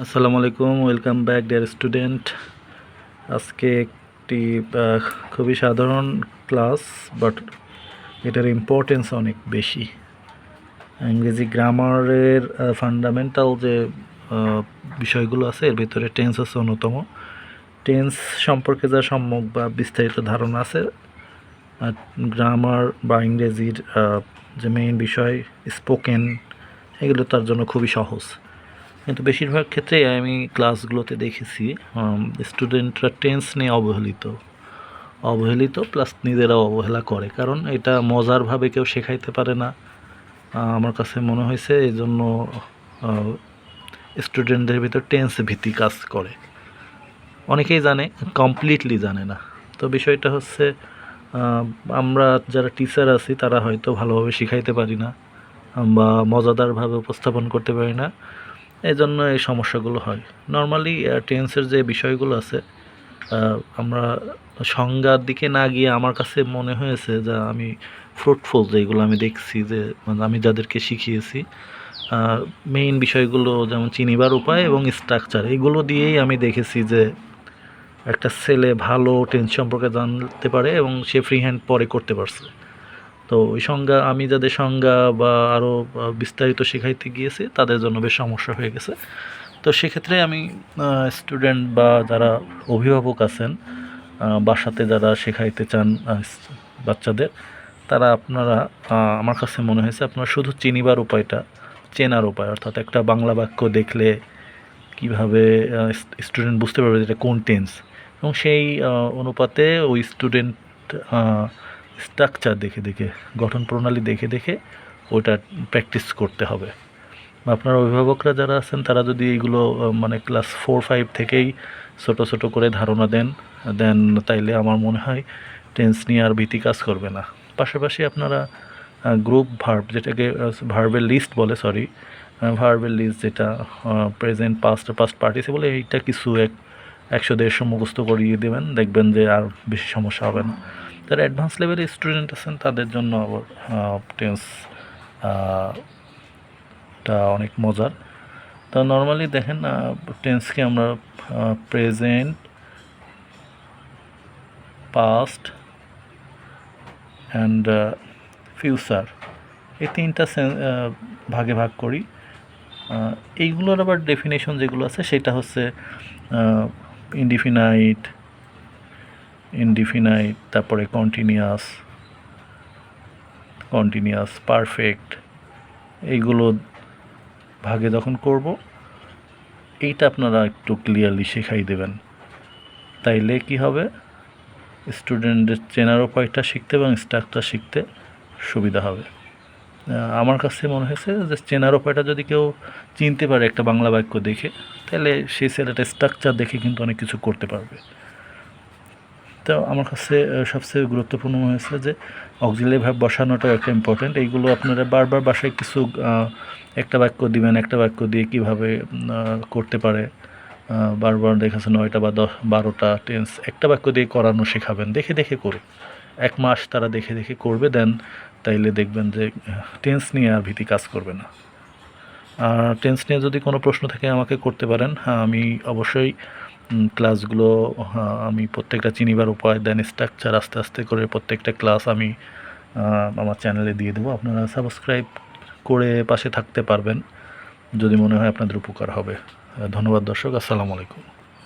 আসসালামু আলাইকুম, welcome back dear student. আজকে একটি খুবই সাধারণ ক্লাস, বাট এটার ইম্পর্টেন্স অনেক বেশি। ইংরেজি গ্রামারের ফান্ডামেন্টাল যে বিষয়গুলো আছে এর ভিতরে টেন্স হচ্ছে অন্যতম। টেন্স সম্পর্কে যা সম্যক বা বিস্তারিত ধারণা আছে, গ্রামার বা ইংরেজির যে মেইন বিষয় স্পোকেন, এগুলো তার জন্য খুবই সহজ। কিন্তু বেশিরভাগ ক্ষেত্রেই আমি ক্লাসগুলোতে দেখেছি স্টুডেন্টরা টেন্স নিয়ে অবহেলিত প্লাস নিজেরাও অবহেলা করে, কারণ এটা মজারভাবে কেউ শেখাইতে পারে না। আমার কাছে মনে হয়েছে এই জন্য স্টুডেন্টদের ভিতর টেন্স ভীতি কাজ করে। অনেকেই জানে, কমপ্লিটলি জানে না। তো বিষয়টা হচ্ছে আমরা যারা টিচার আছি তারা হয়তো ভালোভাবে শেখাইতে পারি না বা মজাদারভাবে উপস্থাপন করতে পারি না, এই জন্য এই সমস্যাগুলো হয়। নর্মালি টেন্সের যে বিষয়গুলো আছে আমরা সংজ্ঞার দিকে না গিয়ে আমার কাছে মনে হয়েছে যে আমি ফ্রুটফুল যেগুলো আমি দেখছি, যে মানে আমি যাদেরকে শিখিয়েছি মেইন বিষয়গুলো যেমন চিনিবার উপায় এবং স্ট্রাকচার, এগুলো দিয়েই আমি দেখেছি যে একটা ছেলে ভালো টেন্স সম্পর্কে জানতে পারে এবং সে ফ্রি হ্যান্ড পরে করতে পারছে। তো ওই সংজ্ঞা আমি যাদের সংজ্ঞা বা আরও বিস্তারিত শেখাইতে গিয়েছি তাদের জন্য বেশ সমস্যা হয়ে গেছে। তো সেক্ষেত্রে আমি স্টুডেন্ট বা যারা অভিভাবক আছেন বাসাতে যারা শেখাইতে চান বাচ্চাদের, তারা আপনারা আমার কাছে মনে হয়েছে আপনারা শুধু চেনার উপায়, অর্থাৎ একটা বাংলা বাক্য দেখলে কিভাবে স্টুডেন্ট বুঝতে পারবে এটা কোন টেন্স, এবং সেই অনুপাতে ওই স্টুডেন্ট স্ট্রাকচার দেখে গঠন প্রণালী দেখে ওটা প্র্যাকটিস করতে হবে। আপনার অভিভাবকরা যারা আছেন তারা যদি এইগুলো মানে ক্লাস 4-5 থেকেই ছোট করে ধারণা দেন তাইলে আমার মনে হয় টেন্স নিয়ে আর ভীতি কাজ করবে না। পাশাপাশি আপনারা গ্রুপ ভার্ব, যেটাকে ভার্বের লিস্ট বলে, ভার্বের লিস্ট যেটা প্রেজেন্ট পাস্ট পার্টিসিপল, এইটা কিছু 100-150 মুখস্থ করিয়ে দেবেন, দেখবেন যে আর বেশি সমস্যা হবে না। যারা অ্যাডভান্স লেভেলের স্টুডেন্ট আছেন তাদের জন্য আবার টেন্স টা অনেক মজার। তো নর্মালি দেখেন টেন্সকে আমরা প্রেজেন্ট, পাস্ট অ্যান্ড ফিউচার, এই তিনটা ভাগে ভাগ করি। এইগুলোর আবার ডেফিনেশন যেগুলো আছে সেটা হচ্ছে ইনডিফিনাইট, তারপরে কন্টিনিউয়াস, পারফেক্ট, এইগুলো ভাগে যখন করব এইটা আপনারা একটু ক্লিয়ারলি শেখাই দেবেন, তাইলে কি হবে, স্টুডেন্টের চেনার উপায়টা শিখতে এবং স্ট্রাকচার শিখতে সুবিধা হবে। আমার কাছে মনে হয়েছে যে চেনার উপায়টা যদি কেউ চিনতে পারে একটা বাংলা বাক্য দেখে, তাহলে সেই ছেলেটা স্ট্রাকচার দেখে কিন্তু অনেক কিছু করতে পারবে। তো আমার কাছে সবচেয়ে গুরুত্বপূর্ণ হয়েছে যে অক্সিলারি ভার্ব বসানোটাও একটা ইম্পর্ট্যান্ট। এইগুলো আপনারা বারবার বাসায় কিছু একটা বাক্য দিবেন, একটা বাক্য দিয়ে কীভাবে করতে পারে বারবার দেখেছেন 9টা বা 12টা টেন্স একটা বাক্য দিয়ে করানো শেখাবেন, দেখে করুন। 1 মাস তারা দেখে করবে, দেন তাইলে দেখবেন যে টেন্স নিয়ে আর ভীতি কাজ করবে না। আর টেন্স নিয়ে যদি কোনো প্রশ্ন থাকে আমাকে করতে পারেন। আমি অবশ্যই ক্লাসগুলো আমি প্রত্যেকটা চিনিবার উপায় দেন স্ট্রাকচার আস্তে করে প্রত্যেকটা ক্লাস আমি আমার চ্যানেলে দিয়ে দেবো। আপনারা সাবস্ক্রাইব করে পাশে থাকতে পারবেন যদি মনে হয় আপনাদের উপকার হবে। ধন্যবাদ দর্শক, আসসালামু আলাইকুম।